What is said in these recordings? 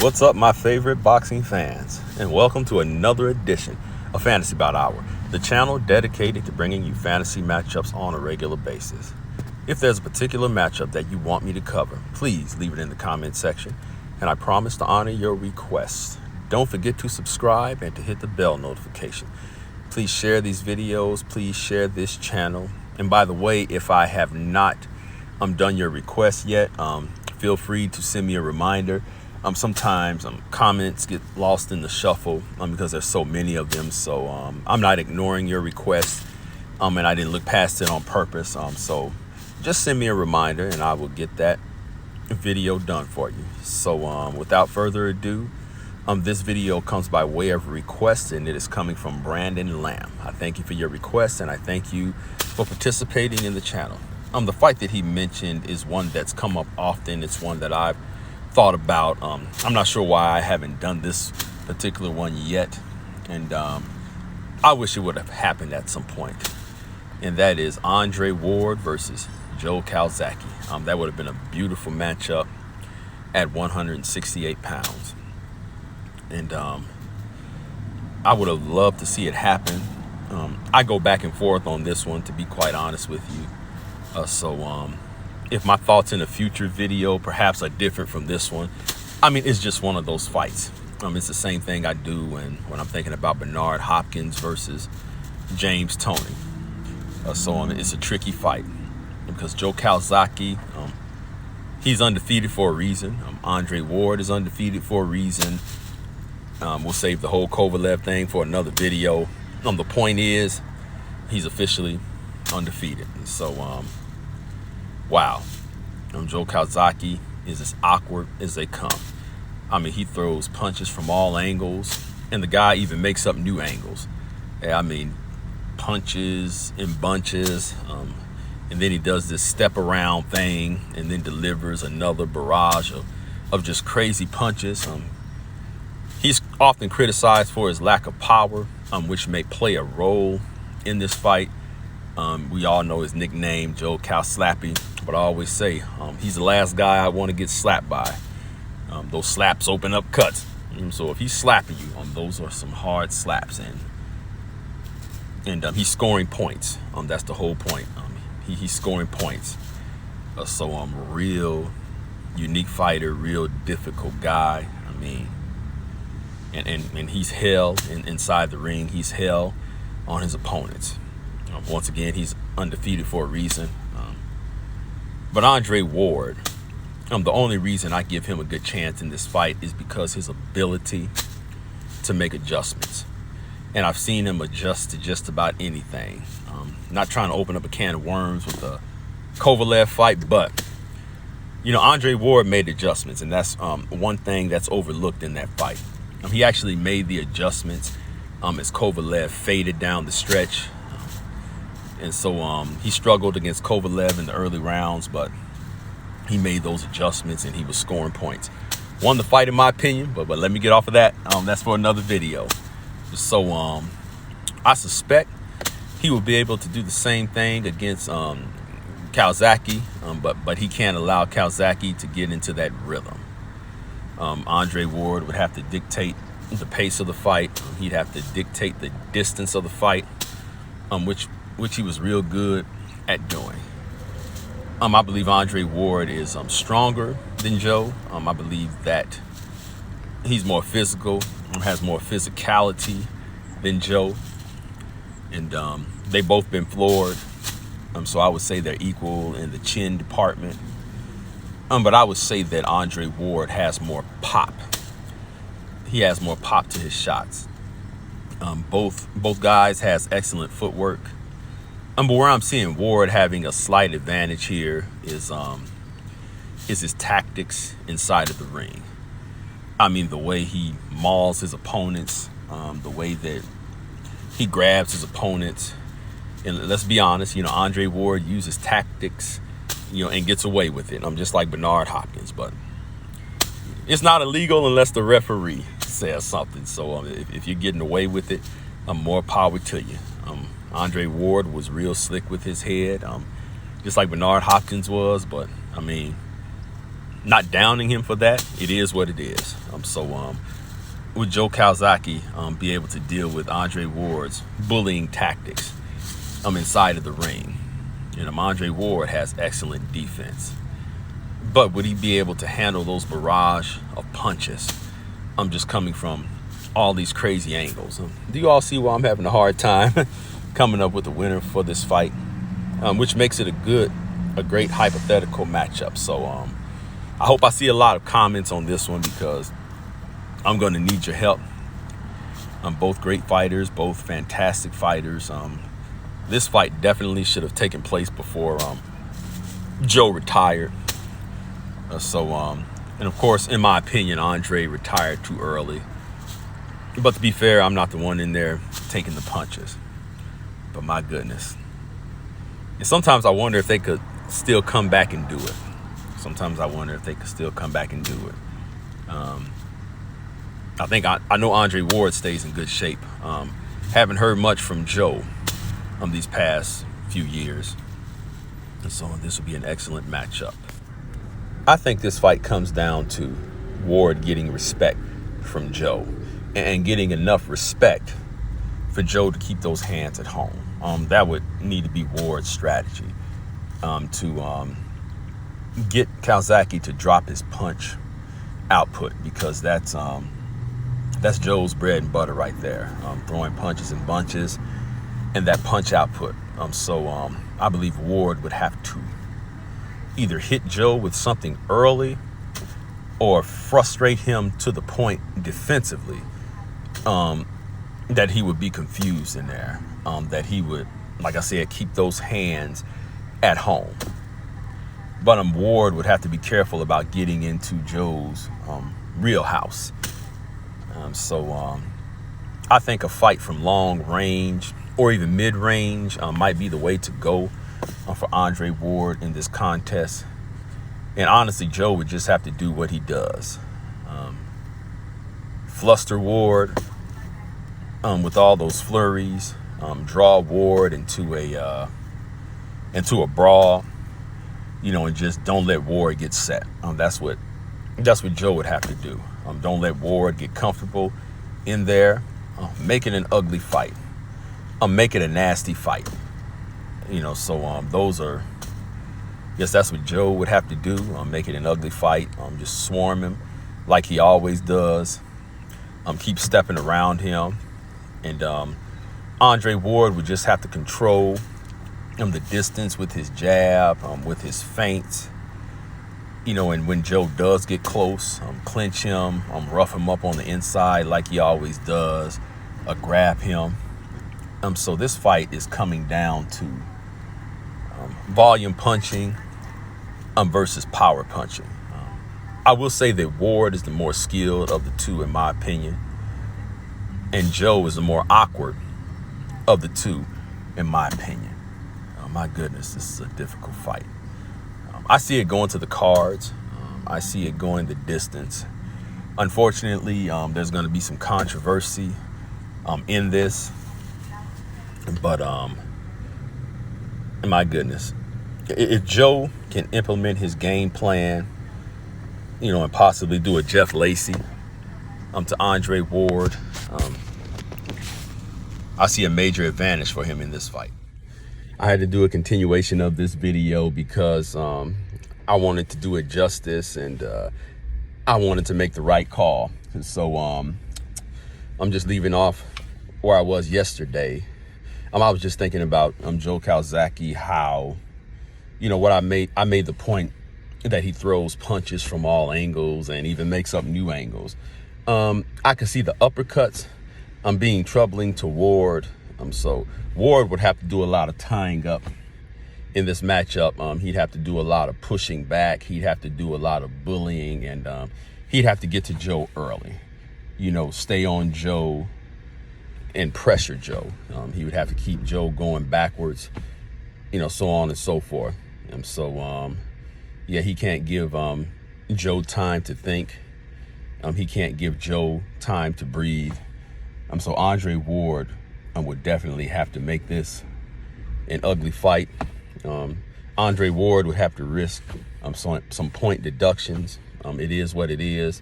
What's up, my favorite boxing fans, and welcome to another edition of Fantasy Bout Hour, the channel dedicated to bringing you fantasy matchups on a regular basis. If there's a particular matchup that you want me to cover, please leave it in the comment section, and I promise to honor your requests. Don't forget to subscribe and to hit the bell notification. Please share these videos, please share this channel, and by the way, if I have not done your request yet, feel free to send me a reminder. Sometimes comments get lost in the shuffle because there's so many of them. So I'm not ignoring your requests, and I didn't look past it on purpose. So just send me a reminder, and I will get that video done for you. So without further ado, this video comes by way of request, and it is coming from Brandon Lamb. I thank you for your request, and I thank you for participating in the channel. The fight that he mentioned is one that's come up often. It's one that I've thought about. I'm not sure why I haven't done this particular one yet, and I wish it would have happened at some point, and that is Andre Ward versus Joe Calzaghe. That would have been a beautiful matchup at 168 pounds, and I would have loved to see it happen. I go back and forth on this one, to be quite honest with you. So if my thoughts in a future video perhaps are different from this one, I mean, it's just one of those fights. It's the same thing I do when I'm thinking about Bernard Hopkins versus James Toney. So it's a tricky fight because Joe Calzaghe, he's undefeated for a reason. Andre Ward is undefeated for a reason. We'll save the whole Kovalev thing for another video. The point is, he's officially undefeated. So, wow. Joe Calzaghe is as awkward as they come. I mean, he throws punches from all angles, and the guy even makes up new angles. I mean, punches in bunches, and then he does this step around thing and then delivers another barrage of just crazy punches. He's often criticized for his lack of power, which may play a role in this fight. We all know his nickname, Joe Cal Slappy, but I always say he's the last guy I want to get slapped by. Those slaps open up cuts. So if he's slapping you, those are some hard slaps, and he's scoring points. That's the whole point. He's scoring points. So real unique fighter, real difficult guy. I mean, and he's hell inside the ring. He's hell on his opponents. Once again, he's undefeated for a reason. But Andre Ward, the only reason I give him a good chance in this fight is because his ability to make adjustments. And I've seen him adjust to just about anything. Not trying to open up a can of worms with the Kovalev fight, but, Andre Ward made adjustments, and that's one thing that's overlooked in that fight. He actually made the adjustments as Kovalev faded down the stretch. And so he struggled against Kovalev in the early rounds, but he made those adjustments and he was scoring points. Won the fight, in my opinion, but let me get off of that. That's for another video. So I suspect he will be able to do the same thing against Calzaghe, but he can't allow Calzaghe to get into that rhythm. Andre Ward would have to dictate the pace of the fight. He'd have to dictate the distance of the fight, which he was real good at doing. I believe Andre Ward is stronger than Joe. I believe that he's more physical, has more physicality than Joe, and they both been floored. So I would say they're equal in the chin department. But I would say that Andre Ward has more pop. He has more pop to his shots. Both guys has excellent footwork. But where I'm seeing Ward having a slight advantage here is his tactics inside of the ring. I mean, the way he mauls his opponents, the way that he grabs his opponents. And let's be honest, Andre Ward uses tactics, and gets away with it. Just like Bernard Hopkins, but it's not illegal unless the referee says something. So if you're getting away with it, more power to you. Andre Ward was real slick with his head, just like Bernard Hopkins was. But I mean, Not downing him for that. It is what it is. Would Joe Calzaghe be able to deal with Andre Ward's bullying tactics inside of the ring? Andre Ward has excellent defense. But would he be able to handle those barrage of punches just coming from all these crazy angles? Do you all see why I'm having a hard time coming up with a winner for this fight? Which makes it a great hypothetical matchup. So I hope I see a lot of comments on this one, because I'm going to need your help. Both great fighters, both fantastic fighters. This fight definitely should have taken place before Joe retired. And of course, in my opinion, Andre retired too early. But to be fair, I'm not the one in there taking the punches. But my goodness. And sometimes I wonder if they could still come back and do it. I know Andre Ward stays in good shape. Haven't heard much from Joe these past few years. And so this will be an excellent matchup. I think this fight comes down to Ward getting respect from Joe, and getting enough respect for Joe to keep those hands at home. That would need to be Ward's strategy, to get Calzaghe to drop his punch output, because that's Joe's bread and butter right there. Throwing punches in bunches and that punch output. I believe Ward would have to either hit Joe with something early, or frustrate him to the point defensively that he would be confused in there. That he would, like I said, keep those hands at home. But Ward would have to be careful about getting into Joe's real house. I think a fight from long range or even mid range might be the way to go for Andre Ward in this contest. And honestly, Joe would just have to do what he does. Fluster Ward with all those flurries, draw Ward into a brawl, and just don't let Ward get set. That's what Joe would have to do. Don't let Ward get comfortable in there. Make it an ugly fight. Make it a nasty fight. Those are, yes, that's what Joe would have to do. Make it an ugly fight. Just swarm him like he always does. Keep stepping around him. And Andre Ward would just have to control the distance with his jab, with his feints. And when Joe does get close, clinch him, rough him up on the inside like he always does, grab him. So this fight is coming down to volume punching versus power punching. I will say that Ward is the more skilled of the two, in my opinion. And Joe is the more awkward of the two, in my opinion. My goodness, this is a difficult fight. I see it going to the cards. I see it going the distance. Unfortunately, there's going to be some controversy in this. But my goodness, if Joe can implement his game plan, and possibly do a Jeff Lacy to Andre Ward, I see a major advantage for him in this fight. I had to do a continuation of this video because I wanted to do it justice, and I wanted to make the right call. So I'm just leaving off where I was yesterday. I was just thinking about Joe Calzaghe, how, what I made the point that he throws punches from all angles and even makes up new angles. I could see the uppercuts being troubling to Ward. So Ward would have to do a lot of tying up in this matchup. He'd have to do a lot of pushing back. He'd have to do a lot of bullying, and he'd have to get to Joe early. Stay on Joe and pressure Joe. He would have to keep Joe going backwards, so on and so forth. He can't give Joe time to think. He can't give Joe time to breathe. So Andre Ward would definitely have to make this an ugly fight. Andre Ward would have to risk some point deductions. It is what it is.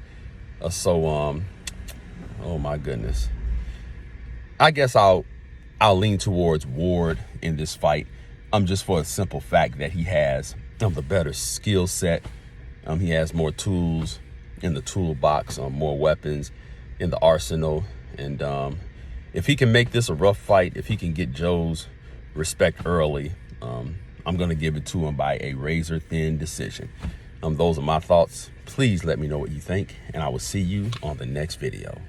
Oh my goodness. I guess I'll lean towards Ward in this fight. Just for a simple fact that he has the better skill set. He has more tools in the toolbox, more weapons in the arsenal. And if he can make this a rough fight, if he can get Joe's respect early, I'm going to give it to him by a razor thin decision. Those are my thoughts. Please let me know what you think, and I will see you on the next video.